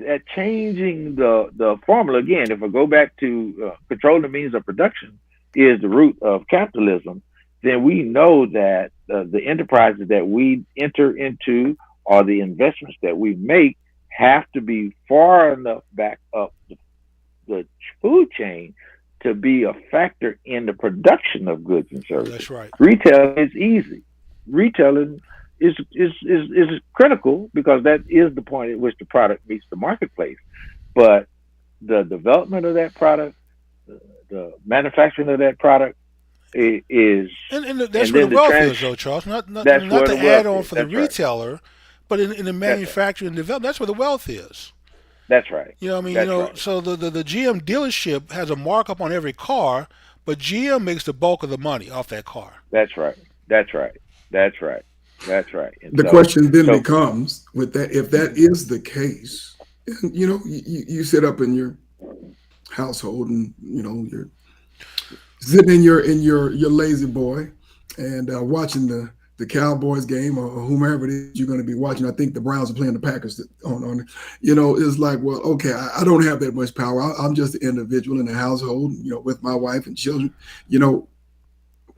at changing the formula again, if I go back to controlling the means of production is the root of capitalism, then we know that the enterprises that we enter into or the investments that we make have to be far enough back up the food chain to be a factor in the production of goods and services. That's right. Retail is easy. Retailing is critical because that is the point at which the product meets the marketplace. But the development of that product, the manufacturing of that product is And that's and where then the wealth trans- is, though, Charles. Not That's where to the add wealth on is. for the That's right. retailer, but in the manufacturing and development, that's where the wealth is. That's right. You know what I mean? That's You know, right. so the GM dealership has a markup on every car, but GM makes the bulk of the money off that car. That's right. That's right. That's right. That's right. And The so- question then so- becomes, with that, if that is the case, and, you know, you sit up in your household and you know you're sitting in your lazy boy and watching the Cowboys game or whomever it is you're going to be watching. I think the Browns are playing the Packers on you know, it's like, well, okay, I don't have that much power. I'm just an individual in a household, you know, with my wife and children. You know,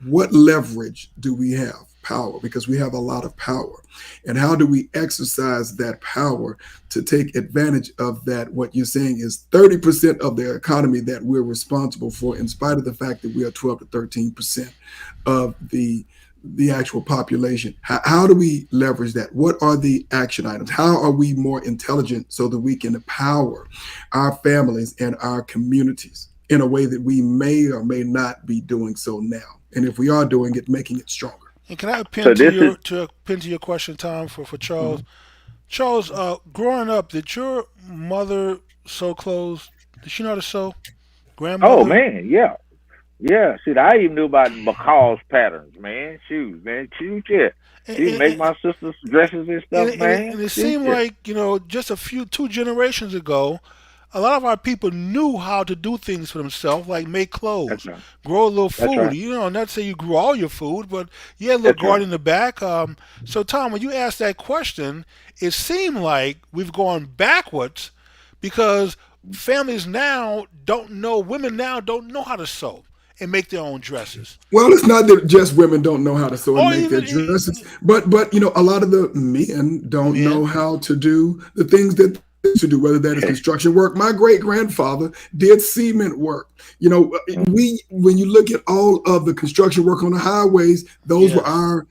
what leverage do we have? Power, because we have a lot of power. And how do we exercise that power to take advantage of that? What you're saying is 30% of the economy that we're responsible for, in spite of the fact that we are 12 to 13% of the actual population. How do we leverage that? What are the action items? How are we more intelligent so that we can empower our families and our communities in a way that we may or may not be doing so now? And if we are doing it, making it stronger. And can I pin So to this your question, Tom, for Charles? Charles, growing up, did your mother sew clothes? Did she know how to sew? Grandmother? Oh man, yeah. Yeah, shoot, I even knew about McCall's patterns, man. Shoot, yeah. She make my sister's dresses and stuff, man. And it Shoot, seemed yeah. like, you know, just two generations ago, a lot of our people knew how to do things for themselves, like make clothes, That's right. grow a little food. right. You know, not to say you grew all your food, but you had a little That's garden right. in the back. So, Tom, when you asked that question, it seemed like we've gone backwards because families now women now don't know how to sew and make their own dresses. Well, it's not that just women don't know how to sew and Or make their even- dresses, but you know, a lot of the men don't know how to do the things that they used to do, whether that is construction work. My great grandfather did cement work. You know, when you look at all of the construction work on the highways, those were Yes. our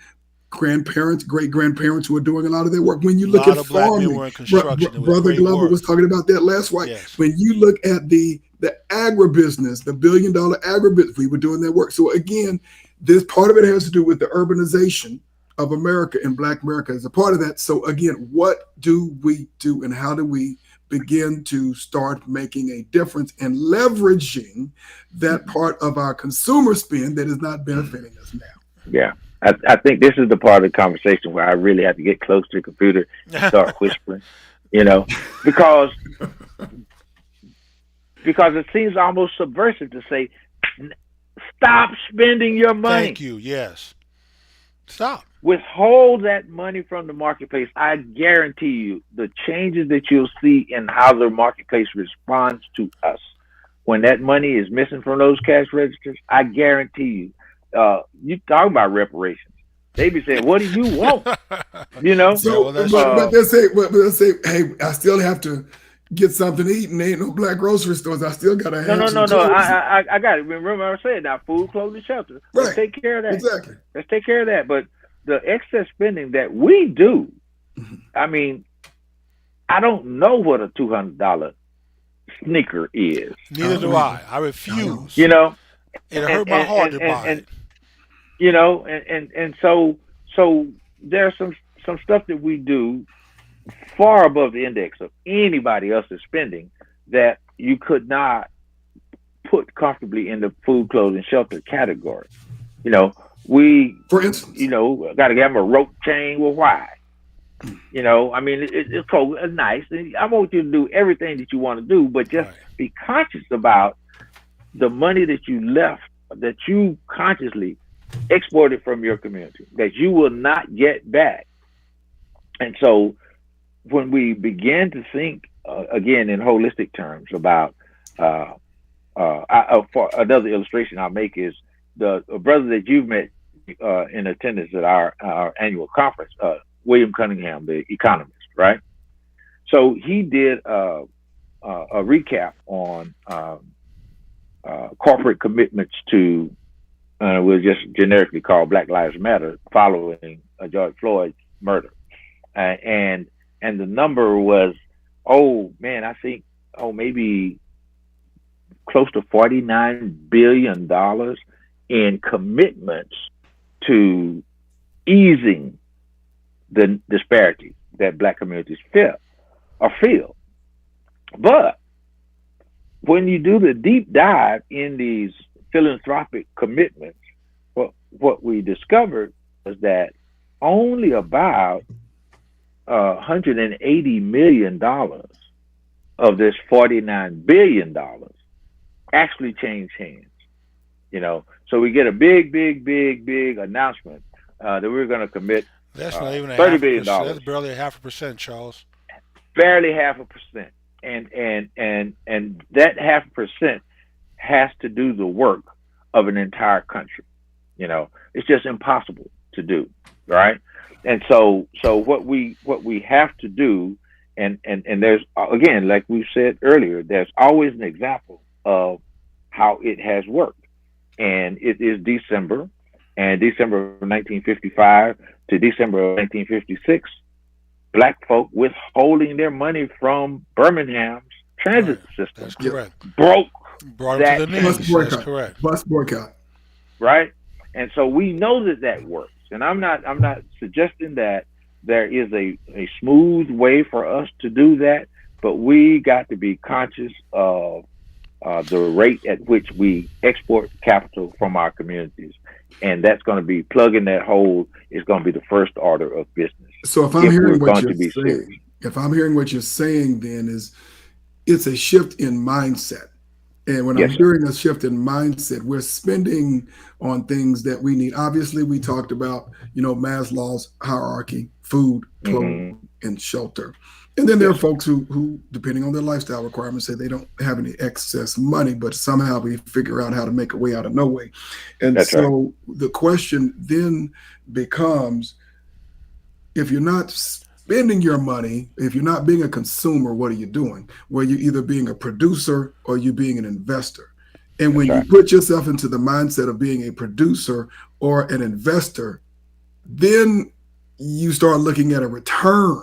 grandparents, great grandparents who were doing a lot of their work. When you A look lot at of black men farming, were in construction. It was Brother great Glover work. was talking about that last week. Yes. When you look at the agribusiness, the $1 billion agribusiness, we were doing that work. So again, this part of it has to do with the urbanization of America, and Black America is a part of that. So again, what do we do and how do we begin to start making a difference and leveraging that part of our consumer spend that is not benefiting us now? Yeah. I think this is the part of the conversation where I really have to get close to the computer and start whispering, you know, because it seems almost subversive to say, stop spending your money. Thank you. Yes. Stop. withhold that money from the marketplace, I guarantee you the changes that you'll see in how the marketplace responds to us when that money is missing from those cash registers. I guarantee you, you talk about reparations. They be saying, "What do you want?" You know. So, but they'll say, hey, I still have to get something to eat, and there ain't no black grocery stores. I still gotta have No. some I got it. Remember, I said now, food, clothing, shelter. Let's take care of that. Exactly. Let's take care of that. But the excess spending that we do, I mean, I don't know what a $200 sneaker is. Neither do I. I refuse. You know, it hurt my heart to buy it. You know, and so there's some stuff that we do far above the index of anybody else's spending that you could not put comfortably in the food, clothing, shelter category. You know, we, for instance, you know, got to give them a rope chain. Well, why? You know, I mean, it's cool, it's nice. I want you to do everything that you want to do, but just be conscious about the money that you left, that you consciously exported from your community, that you will not get back. And so when we begin to think, again, in holistic terms about, for another illustration I'll make is the brother that you've met in attendance at our annual conference, William Cunningham, the economist, right? So he did a recap on corporate commitments to, we'll just generically call Black Lives Matter, following George Floyd's murder. And the number was, I think, maybe close to $49 billion in commitments to easing the disparity that Black communities feel. But when you do the deep dive in these philanthropic commitments, what we discovered was that only about $180 million of this $49 billion actually changed hands. You know, so we get a big announcement that we're going to commit. That's not even $30 billion. That's barely 0.5%, Charles. Barely 0.5%, and that 0.5% has to do the work of an entire country. You know, it's just impossible to do, right? And so what we have to do, and there's, again, like we said earlier, there's always an example of how it has worked, and it is December, and December of 1955 to December of 1956, Black folk withholding their money from Birmingham's transit system. That's correct. Broke Brought to the knees. That's correct. Bus boycott. Right? And so we know that works. And I'm not suggesting that there is a smooth way for us to do that, but we got to be conscious of the rate at which we export capital from our communities. And that's going to be plugging that hole is going to be the first order of business. So if I'm hearing what you're saying, then is it's a shift in mindset. And when I'm hearing a shift in mindset, we're spending on things that we need. Obviously, we talked about, Maslow's hierarchy, food, clothing, and shelter. And then there are folks who, depending on their lifestyle requirements, say they don't have any excess money, but somehow we figure out how to make a way out of no way. And so the question then becomes, if you're not spending your money, if you're not being a consumer, what are you doing? Well, you're either being a producer or you're being an investor. And when you put yourself into the mindset of being a producer or an investor, then you start looking at a return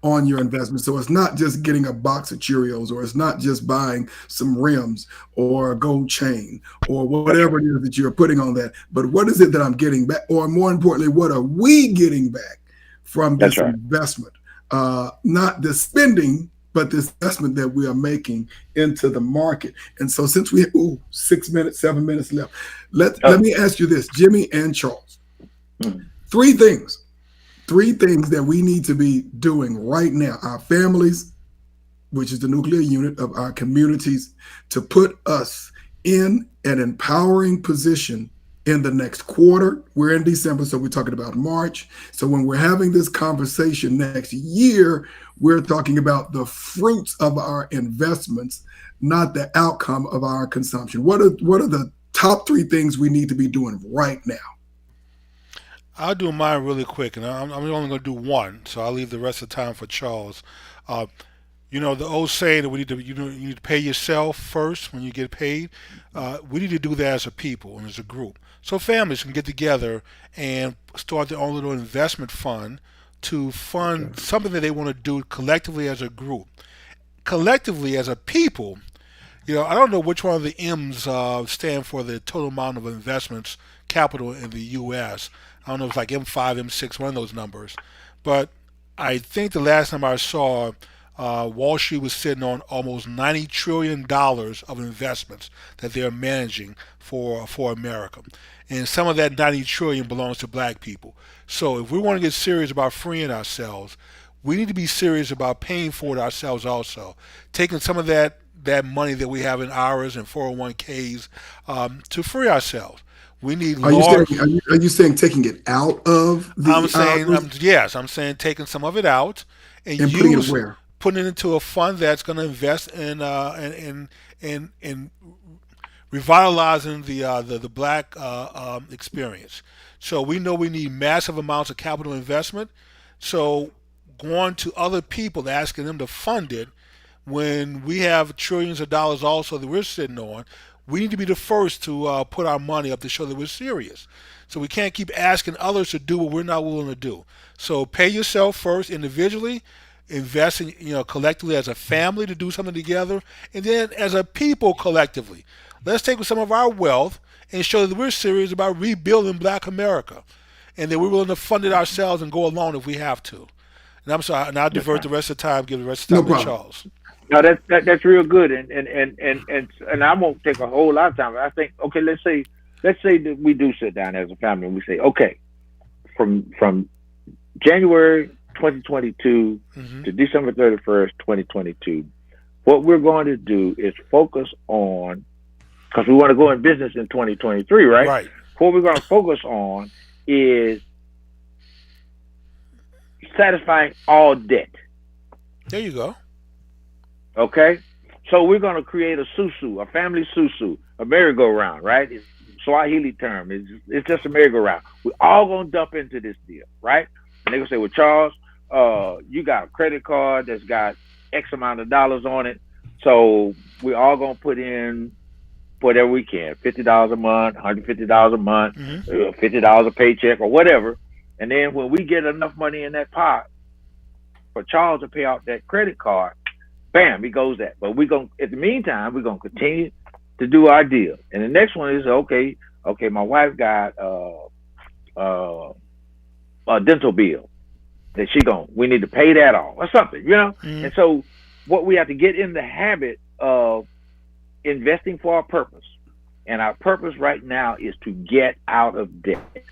on your investment. So it's not just getting a box of Cheerios, or it's not just buying some rims or a gold chain or whatever it is that you're putting on that. But what is it that I'm getting back? Or more importantly, what are we getting back from this investment? Not the spending, but this investment that we are making into the market. And so since we have 7 minutes left, let me ask you this, Jimmy and Charles. Three things that we need to be doing right now, our families, which is the nuclear unit of our communities, to put us in an empowering position in the next quarter. We're in December, so we're talking about March. So when we're having this conversation next year, we're talking about the fruits of our investments, not the outcome of our consumption. What are the top three things we need to be doing right now? I'll do mine really quick, and I'm only going to do one, so I'll leave the rest of the time for Charles. Uh, the old saying that we need to you need to pay yourself first when you get paid. We need to do that as a people and as a group, so families can get together and start their own little investment fund to fund something that they want to do collectively as a group, collectively as a people. I don't know which one of the M's stand for the total amount of investments capital in the U.S. I don't know if it's like M5, M6, one of those numbers. But I think the last time I saw, Wall Street was sitting on almost $90 trillion of investments that they're managing for America. And some of that 90 trillion belongs to black people. So if we want to get serious about freeing ourselves, we need to be serious about paying for it ourselves also. Taking some of that money that we have in IRAs and 401ks to free ourselves. We need Are large. are you saying taking it out of the I'm saying IRAs yes. I'm saying taking some of it out and and putting it where? putting it into a fund that's going to invest in revitalizing the black experience. So we know we need massive amounts of capital investment. So going to other people, asking them to fund it, when we have trillions of dollars also that we're sitting on, we need to be the first to put our money up to show that we're serious. So we can't keep asking others to do what we're not willing to do. So pay yourself first individually, invest in, collectively as a family to do something together, and then as a people collectively. Let's take some of our wealth and show that we're serious about rebuilding black America and that we're willing to fund it ourselves and go alone if we have to. And I'm sorry, and I'll divert the rest of the time, give the rest of the No time to problem. Charles. No, that's real good, and I won't take a whole lot of time. I think, okay, let's say that we do sit down as a family and we say, okay, from January 2022 to December 31st, 2022, what we're going to do is focus on, because we want to go in business in 2023, right? Right. What we're going to focus on is satisfying all debt. There you go. Okay, so we're going to create a susu, a family susu, a merry-go-round, right? It's a Swahili term. It's just a merry-go-round. We're all going to dump into this deal, right? And they're going to say, well, Charles, you got a credit card that's got X amount of dollars on it. So we're all going to put in whatever we can, $50 a month, $150 a month, $50 a paycheck or whatever. And then when we get enough money in that pot for Charles to pay off that credit card, bam, he goes that. But in the meantime, we're gonna continue to do our deal. And the next one is okay, my wife got a dental bill that we need to pay that off or something, And so what we have to get in the habit of investing for our purpose. And our purpose right now is to get out of debt.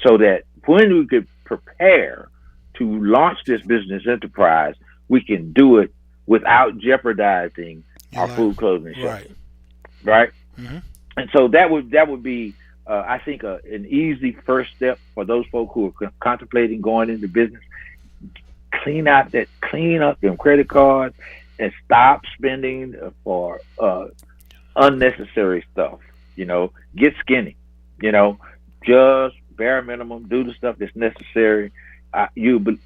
So that when we could prepare to launch this business enterprise, we can do it without jeopardizing our food, clothing, and shelter. Right? Mm-hmm. And so that would be, I think, an easy first step for those folk who are contemplating going into business. Clean up them credit cards and stop spending for unnecessary stuff. Get skinny. Just bare minimum. Do the stuff that's necessary. You would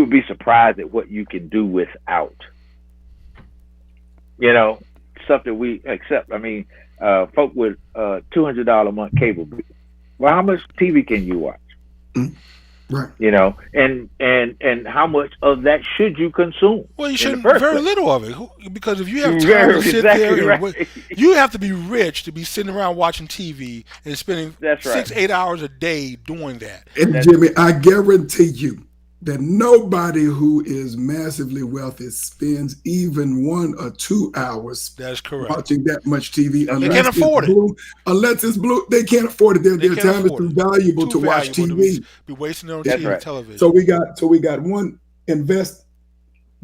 be surprised at what you can do without. Stuff that we accept. Folk with $200 a month cable bill. Well, how much TV can you watch? Right. And how much of that should you consume? Well, you shouldn't. Very little of it, because if you have time to sit there, and you have to be rich to be sitting around watching TV and spending 6-8 hours a day doing that. And Jimmy, I guarantee you that nobody who is massively wealthy spends even 1 or 2 hours That's correct. watching that much TV. They can't afford it. Unless it's blue, they can't afford it. Their time is too valuable to watch TV. Be wasting it on TV, right. television. So we got one, invest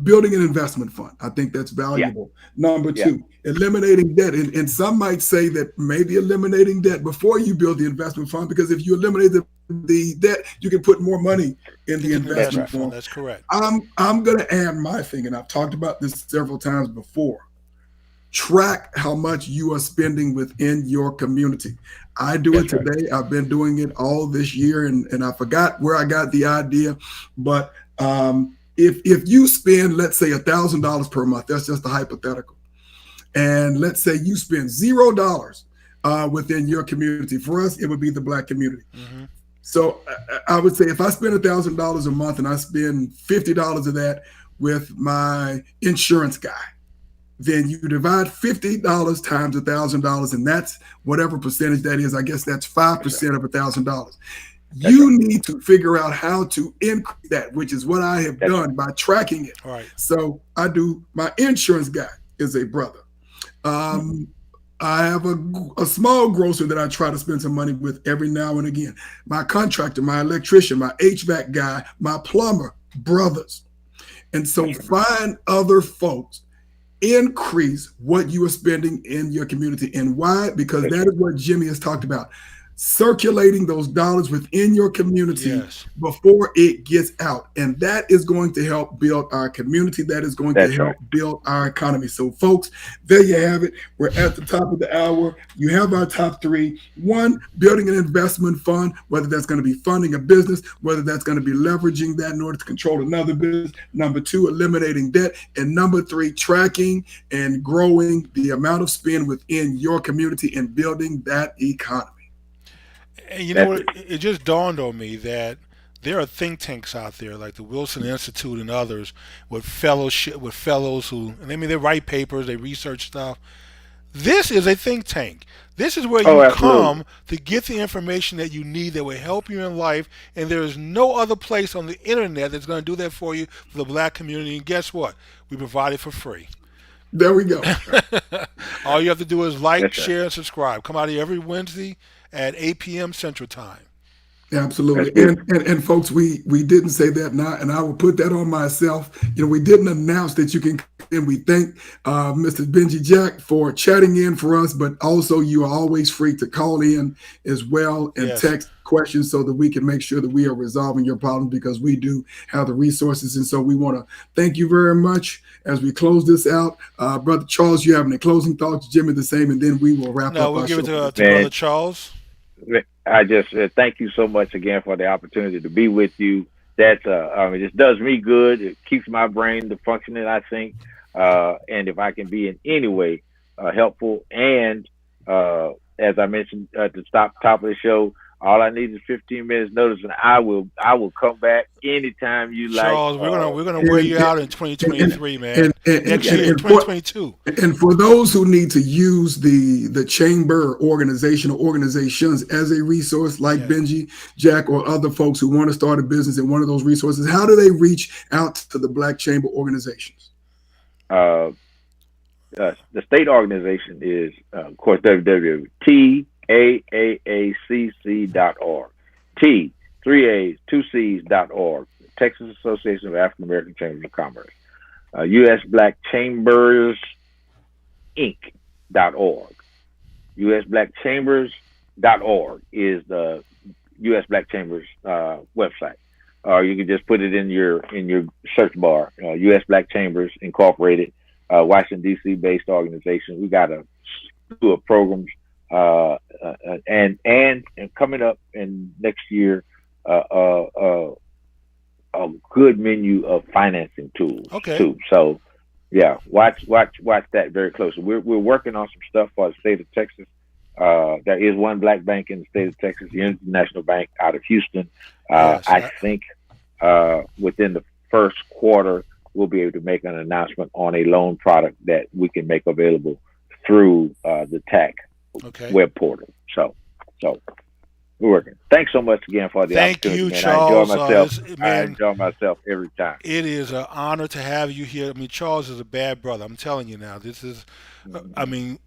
building an investment fund. I think that's Yeah. valuable. Number Yeah. two, eliminating debt. And some might say that maybe eliminating debt before you build the investment fund, because if you eliminate the debt, you can put more money in the It's an That's investment right. investment fund. fund. That's correct. I'm going to add my thing, and I've talked about this several times before. Track how much you are spending within your community. I do it That's right. today. I've been doing it all this year, and I forgot where I got the idea. But if you spend, let's say, $1,000 per month, that's just a hypothetical, and let's say you spend $0 within your community. For us, it would be the Black community. Hmm. So I would say if I spend $1,000 a month and I spend $50 of that with my insurance guy, then you divide $50 times $1,000, and that's whatever percentage that is. I guess that's That's right. 5% of $1,000. That's right. You need to figure out how to increase that, which is what I have That's right. done by tracking it. All right. So I do. My insurance guy is a brother. Um, I have a small grocer that I try to spend some money with every now and again. My contractor, my electrician, my HVAC guy, my plumber, brothers. And so That's right. find other folks, increase what you are spending in your community. And why? Because That's that right. is what Jimmy has talked about. Circulating those dollars within your community Yes. before it gets out. And that is going to help build our community. That is going to That's help right. build our economy. So, folks, there you have it. We're at the top of the hour. You have our top three. One, building an investment fund, whether that's going to be funding a business, whether that's going to be leveraging that in order to control another business. Number two, eliminating debt. And number three, tracking and growing the amount of spend within your community and building that economy. And you know That's what? it. It just dawned on me that there are think tanks out there like the Wilson Institute and others with fellowship with fellows who, and I mean, they write papers, they research stuff. This is a think tank. This is where Oh, you absolutely. come to get the information that you need that will help you in life. And there is no other place on the internet that's going to do that for you for the Black community. And guess what? We provide it for free. There we go. That's right. All you have to do is like, That's right. share, and subscribe. Come out here every Wednesday at 8 p.m. Central Time. Absolutely. That's And, beautiful. and folks, we didn't say that now, and I will put that on myself. We didn't announce that you can, and we thank Mr. Benji Jack for chatting in for us, but also you are always free to call in as well and Yes. text questions so that we can make sure that we are resolving your problems, because we do have the resources. And so we want to thank you very much as we close this out. Brother Charles, you have any closing thoughts? Jimmy, the same, and then we will wrap No, up we'll our give show it for to today. Brother Man, Charles. I just thank you so much again for the opportunity to be with you. That I mean, this does me good. It keeps my brain to functioning, I think. And if I can be in any way helpful, and as I mentioned at the top of the show, all I need is 15 minutes notice, and I will come back anytime you like. Charles, we're gonna wear And, you out in and, 2023, man. and, and, Next and, year, and for, 2022. And for those who need to use the chamber organization or organizations as a resource, like Yeah. Benji, Jack, or other folks who want to start a business in one of those resources, how do they reach out to the Black Chamber organizations? Uh, the state organization is, of course, www.taacc.org. T, 3A's, 2C's.org. Texas Association of African American Chambers of Commerce. U.S. Black Chambers Inc.org. U.S. Black Chambers.org is the U.S. Black Chambers website. Or you can just put it in your search bar. U.S. Black Chambers Incorporated, Washington D.C. based organization. We got a slew of programs, and coming up in next year, a good menu of financing tools Okay. too. So, yeah, watch that very closely. We're working on some stuff for the state of Texas. There is one black bank in the state of Texas, the International Bank out of Houston. Yes. I think within the first quarter, we'll be able to make an announcement on a loan product that we can make available through the TAC Okay. web portal. So we're working. Thanks so much again for the Thank opportunity, you, man. Charles. I Man, enjoy myself every time. it is an honor to have you here. I mean, Charles is a bad brother. I'm telling you now. This is, I mean,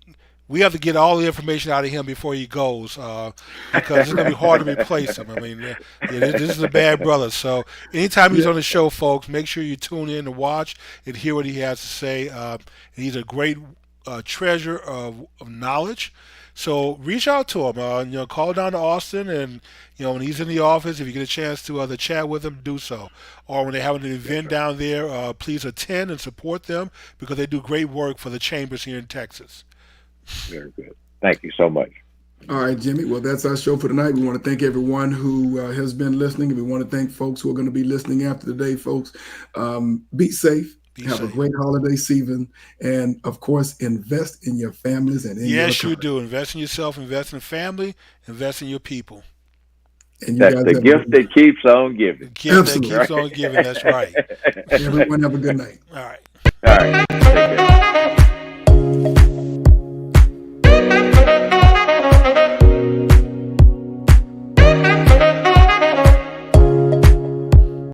we have to get all the information out of him before he goes, because it's going to be hard to replace him. I mean, this is a bad brother. So anytime he's Yeah. on the show, folks, make sure you tune in to watch and hear what he has to say. He's a great treasure of knowledge. So reach out to him. Call down to Austin, and when he's in the office, if you get a chance to chat with him, do so. Or when they have an event down there, please attend and support them because they do great work for the chambers here in Texas. Very good. Thank you so much. All right, Jimmy. Well, that's our show for tonight. We want to thank everyone who has been listening, and we want to thank folks who are going to be listening after today, folks. Be safe. Have a great holiday season, and of course, invest in your families and in your Yes, you economy. do. Invest in yourself, invest in family, invest in your people. And you That's guys the have gift that keeps on giving. The gift that Absolutely. keeps on giving. That's right. everyone have a good night. All right. All right. Take care.